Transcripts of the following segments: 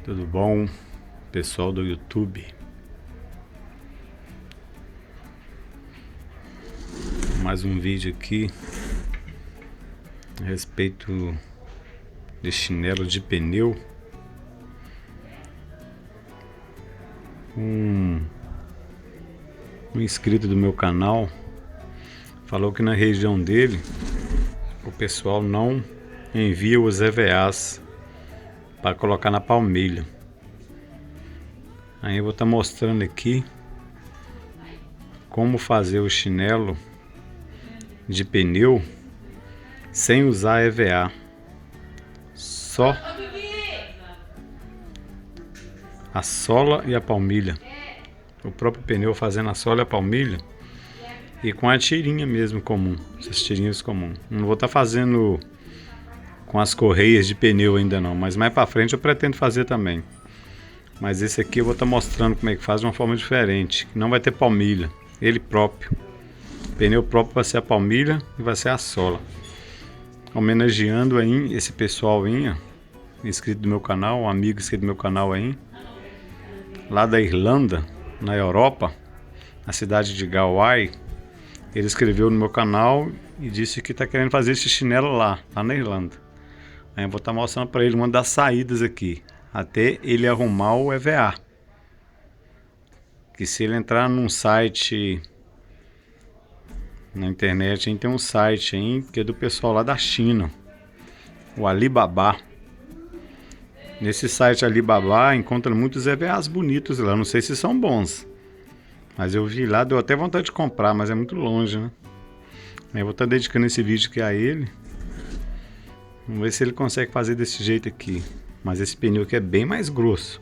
Tudo bom, pessoal do YouTube? Mais um vídeo aqui a respeito de chinelo de pneu. Um inscrito do meu canal falou que na região dele o pessoal não envia os EVAs para colocar na palmilha. Aí eu vou estar mostrando aqui como fazer o chinelo de pneu sem usar EVA, só a sola e a palmilha, o próprio pneu fazendo a sola e a palmilha, e com a tirinha mesmo comum, essas tirinhas comuns. Não vou estar fazendo com as correias de pneu ainda não, mas mais para frente eu pretendo fazer também. Mas esse aqui eu vou estar mostrando como é que faz de uma forma diferente, que não vai ter palmilha, ele próprio. O pneu próprio vai ser a palmilha e vai ser a sola. Homenageando aí esse pessoal aí, inscrito do meu canal, um amigo inscrito do meu canal aí, lá da Irlanda, na Europa, na cidade de Galway. Ele escreveu no meu canal e disse que está querendo fazer esse chinelo lá na Irlanda. Aí eu vou estar mostrando para ele uma das saídas aqui, até ele arrumar o EVA. Que se ele entrar num site na internet, tem um site aí que é do pessoal lá da China, o Alibaba. Nesse site Alibaba encontra muitos EVAs bonitos lá, não sei se são bons, mas eu vi lá, deu até vontade de comprar, mas é muito longe, né? Aí eu vou estar dedicando esse vídeo aqui a ele. Vamos ver se ele consegue fazer desse jeito aqui. Mas esse pneu aqui é bem mais grosso,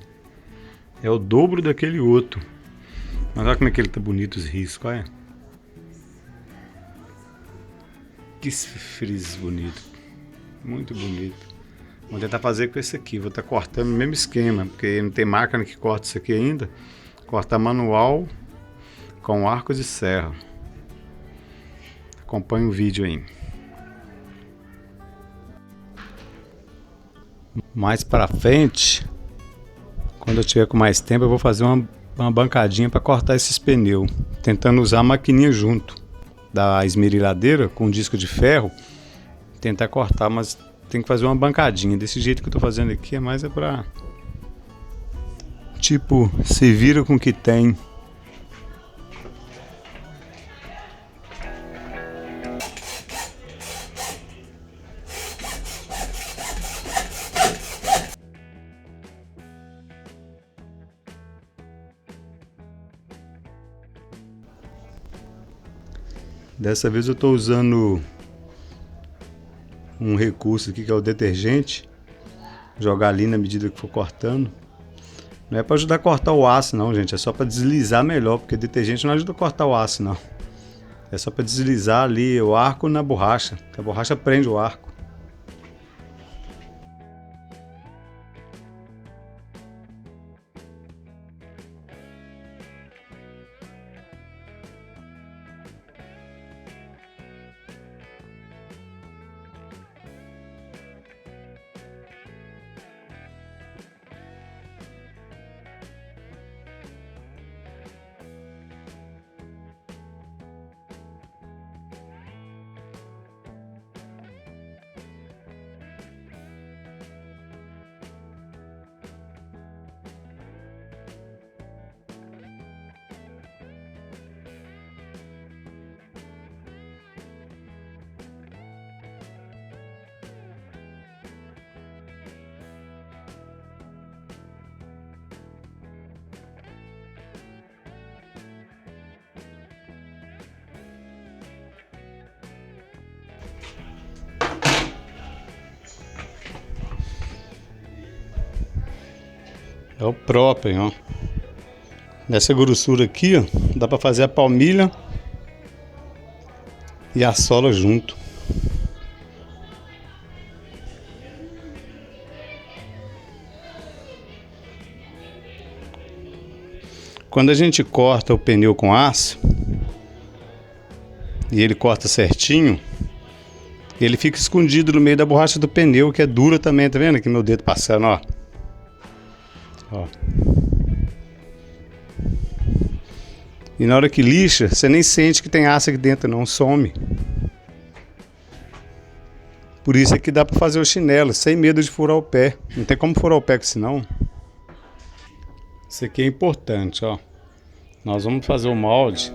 é o dobro daquele outro. Mas olha como é que ele tá bonito, os riscos, olha. Que frizz bonito, muito bonito. Vou tentar fazer com esse aqui, vou estar cortando no mesmo esquema, porque não tem máquina que corta isso aqui ainda. Cortar manual com arcos de serra. Acompanhe o vídeo aí. Mais para frente, quando eu tiver com mais tempo, eu vou fazer uma bancadinha para cortar esses pneus, tentando usar a maquininha junto da esmerilhadeira com um disco de ferro, tentar cortar, mas tem que fazer uma bancadinha desse jeito que eu tô fazendo aqui, é para tipo, se vira com o que tem. Dessa vez eu estou usando um recurso aqui que é o detergente. Jogar ali na medida que for cortando. Não é para ajudar a cortar o aço não, gente. É só para deslizar melhor, porque detergente não ajuda a cortar o aço não. É só para deslizar ali o arco na borracha, que a borracha prende o arco. É o próprio, ó. Nessa grossura aqui, ó, dá para fazer a palmilha e a sola junto. Quando a gente corta o pneu com aço e ele corta certinho, ele fica escondido no meio da borracha do pneu, que é dura também, tá vendo aqui meu dedo passando, ó. Ó. E na hora que lixa, você nem sente que tem aço aqui dentro, não, some. Por isso é que dá pra fazer o chinelo, sem medo de furar o pé. Não tem como furar o pé com isso não. Isso aqui é importante, ó. Nós vamos fazer o molde.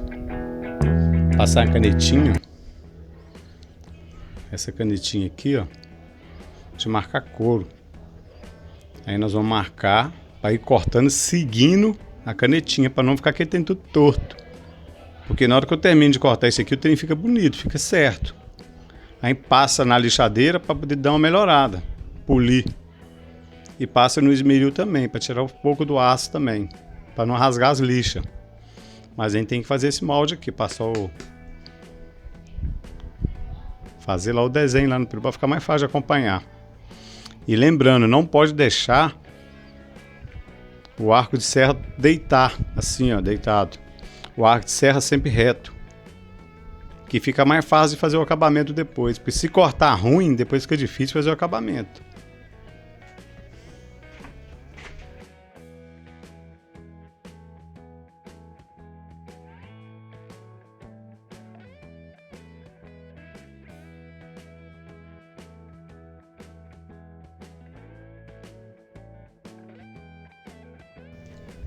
Passar a canetinha. Essa canetinha aqui, ó. De marcar couro. Aí nós vamos marcar para ir cortando, seguindo a canetinha, para não ficar aquele trem tudo torto. Porque na hora que eu termino de cortar isso aqui, o trem fica bonito, fica certo. Aí passa na lixadeira para poder dar uma melhorada, polir. E passa no esmeril também, para tirar um pouco do aço também, para não rasgar as lixas. Mas a gente tem que fazer esse molde aqui, passar o... fazer lá o desenho lá no primeiro, para ficar mais fácil de acompanhar. E lembrando, não pode deixar o arco de serra deitar, assim ó, deitado. O arco de serra sempre reto, que fica mais fácil de fazer o acabamento depois. Porque se cortar ruim, depois fica difícil fazer o acabamento.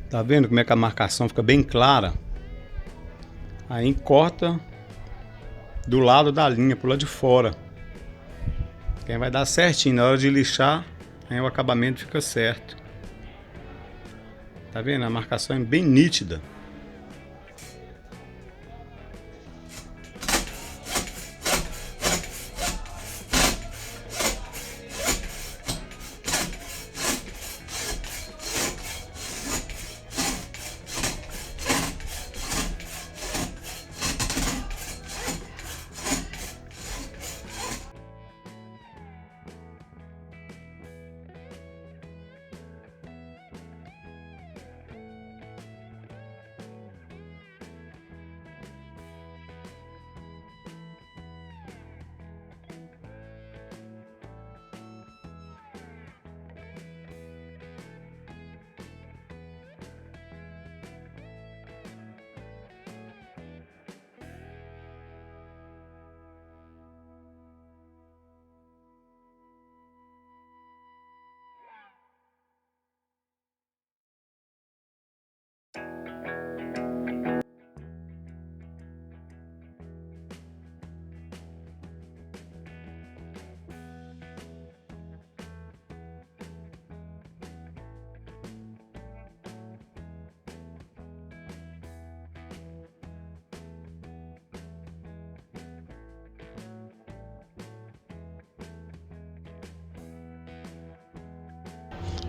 Tá vendo como é que a marcação fica bem clara? Aí corta do lado da linha, pro lado de fora. Quem vai dar certinho na hora de lixar, aí o acabamento fica certo. Tá vendo? A marcação é bem nítida.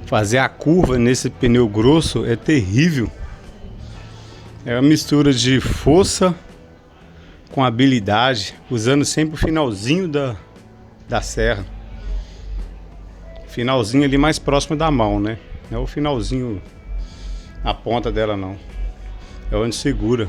Fazer a curva nesse pneu grosso é terrível. É uma mistura de força com habilidade, usando sempre o finalzinho da serra. Finalzinho ali mais próximo da mão, né? Não é o finalzinho na ponta dela não. É onde segura.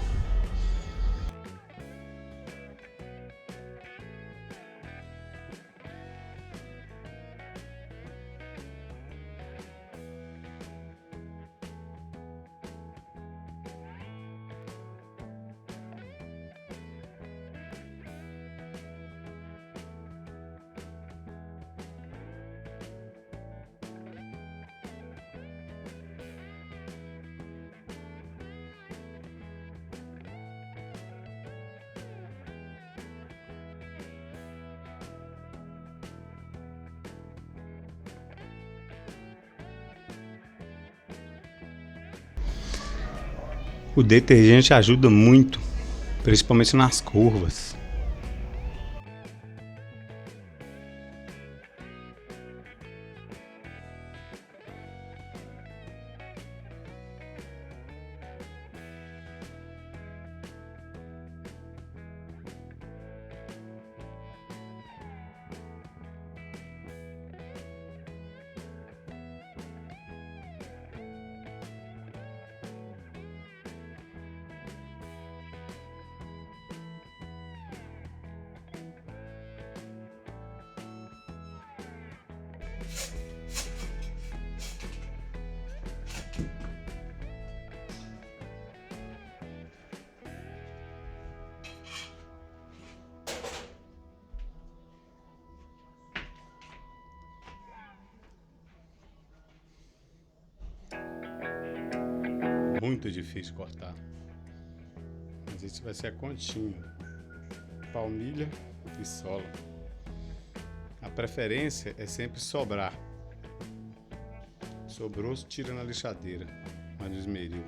O detergente ajuda muito, principalmente nas curvas. muito difícil cortar. Mas esse vai ser a continha. Palmilha e sola. A preferência é sempre sobrar. Sobrou, tira na lixadeira, mas no esmeril.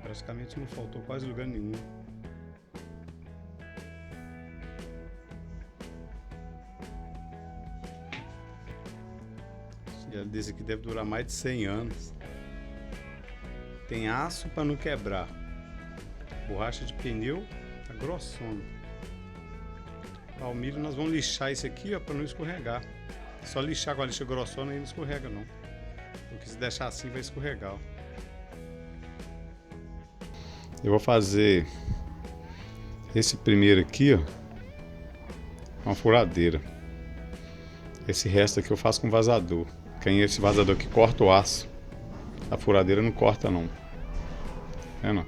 Praticamente não faltou quase lugar nenhum. Desse aqui deve durar mais de 100 anos. Tem aço para não quebrar. Borracha de pneu tá grossona. Palmilha nós vamos lixar esse aqui, ó, para não escorregar. Só lixar com a lixa grossona e não escorrega não. Porque se deixar assim vai escorregar, ó. Eu vou fazer esse primeiro aqui, ó, uma furadeira. Esse resto aqui eu faço com vazador. Tem esse vazador que corta o aço. A furadeira não corta não. É não.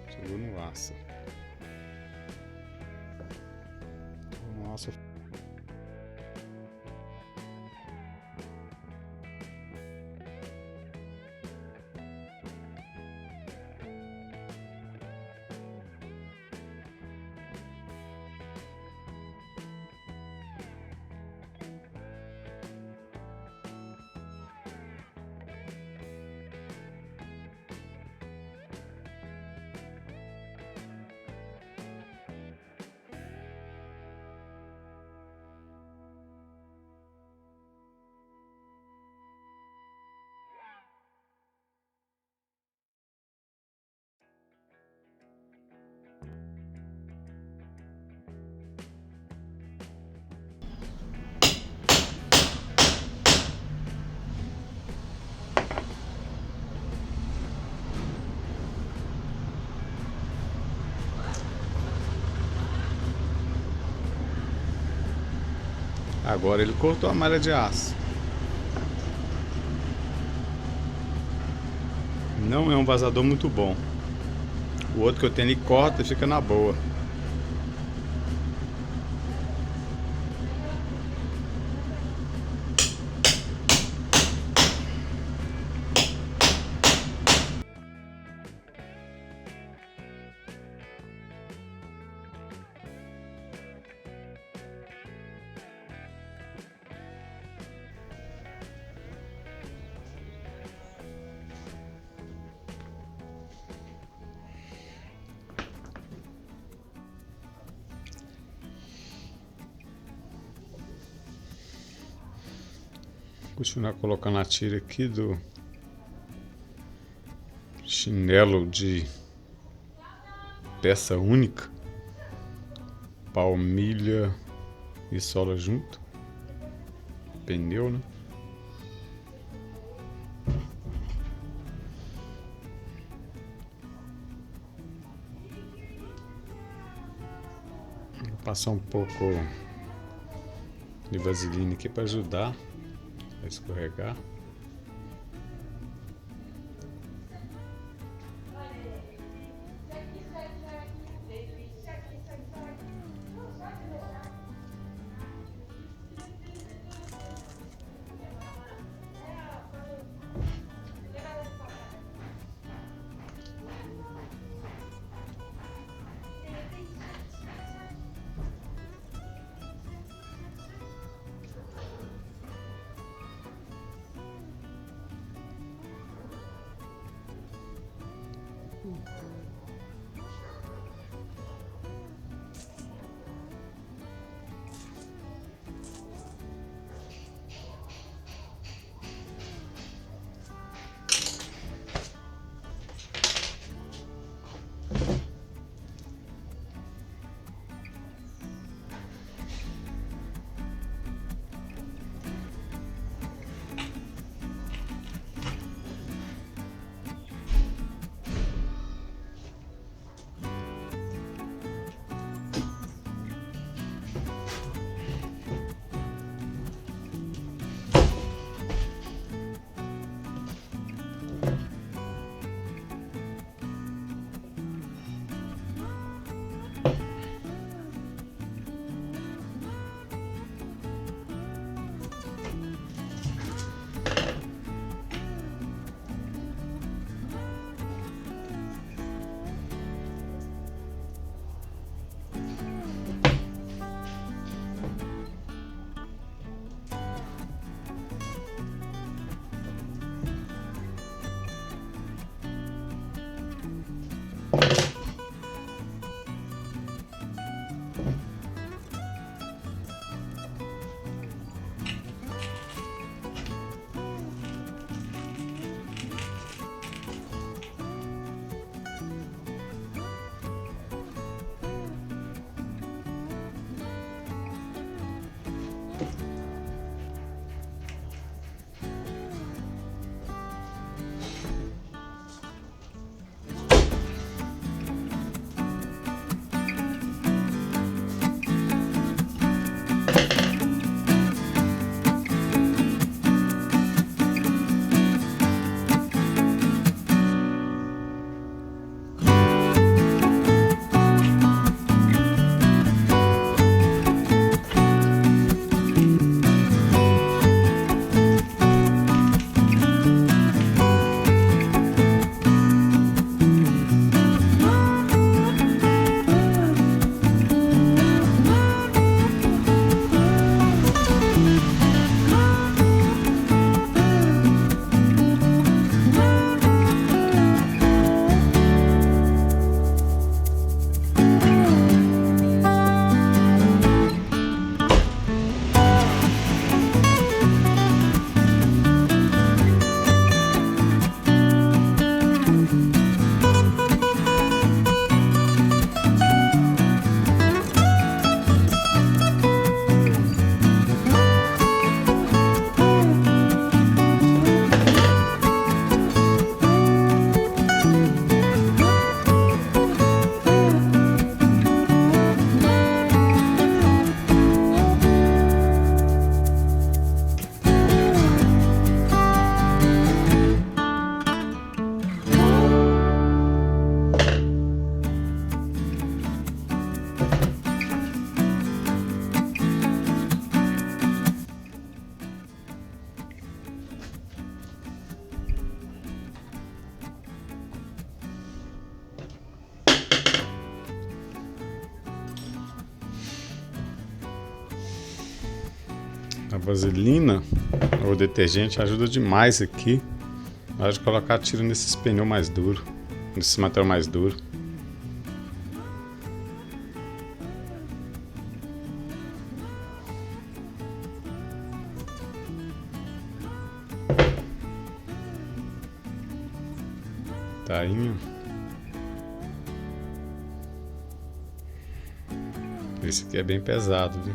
Chegou no aço. No aço. Agora ele cortou a malha de aço. Não é um vazador muito bom. O outro que eu tenho ele corta e fica na boa. Continuar colocando a tira aqui do chinelo de peça única, palmilha e sola junto, pneu, né? Vou passar um pouco de vaselina aqui para ajudar a escorregar. A vaselina ou detergente ajuda demais aqui na hora de colocar tiro nesses pneus mais duros, nesse material mais duro. Tainho. Esse aqui é bem pesado, viu?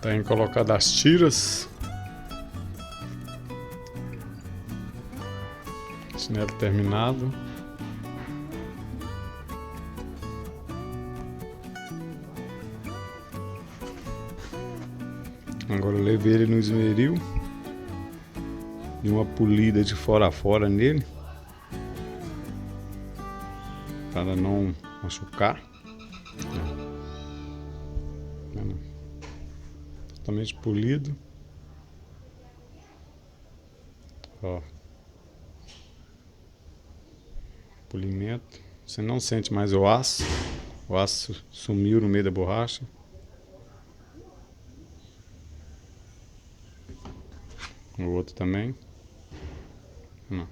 Tem colocado as tiras. Chinelo terminado. Agora eu levei ele no esmeril. E uma polida de fora a fora nele. Para não machucar. Totalmente polido. Ó. Polimento. Você não sente mais o aço. O aço sumiu no meio da borracha. O outro também. Não.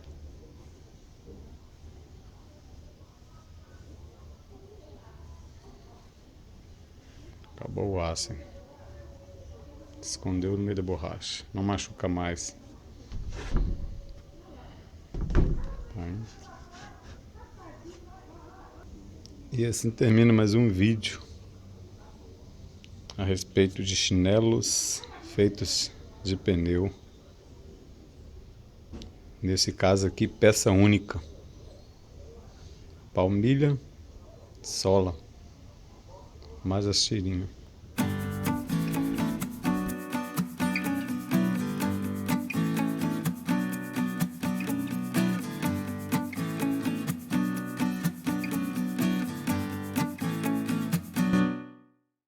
Acabou o aço. Escondeu no meio da borracha. Não machuca mais. E assim termina mais um vídeo a respeito de chinelos feitos de pneu. Nesse caso aqui, peça única. palmilha, sola, mais as tirinhas.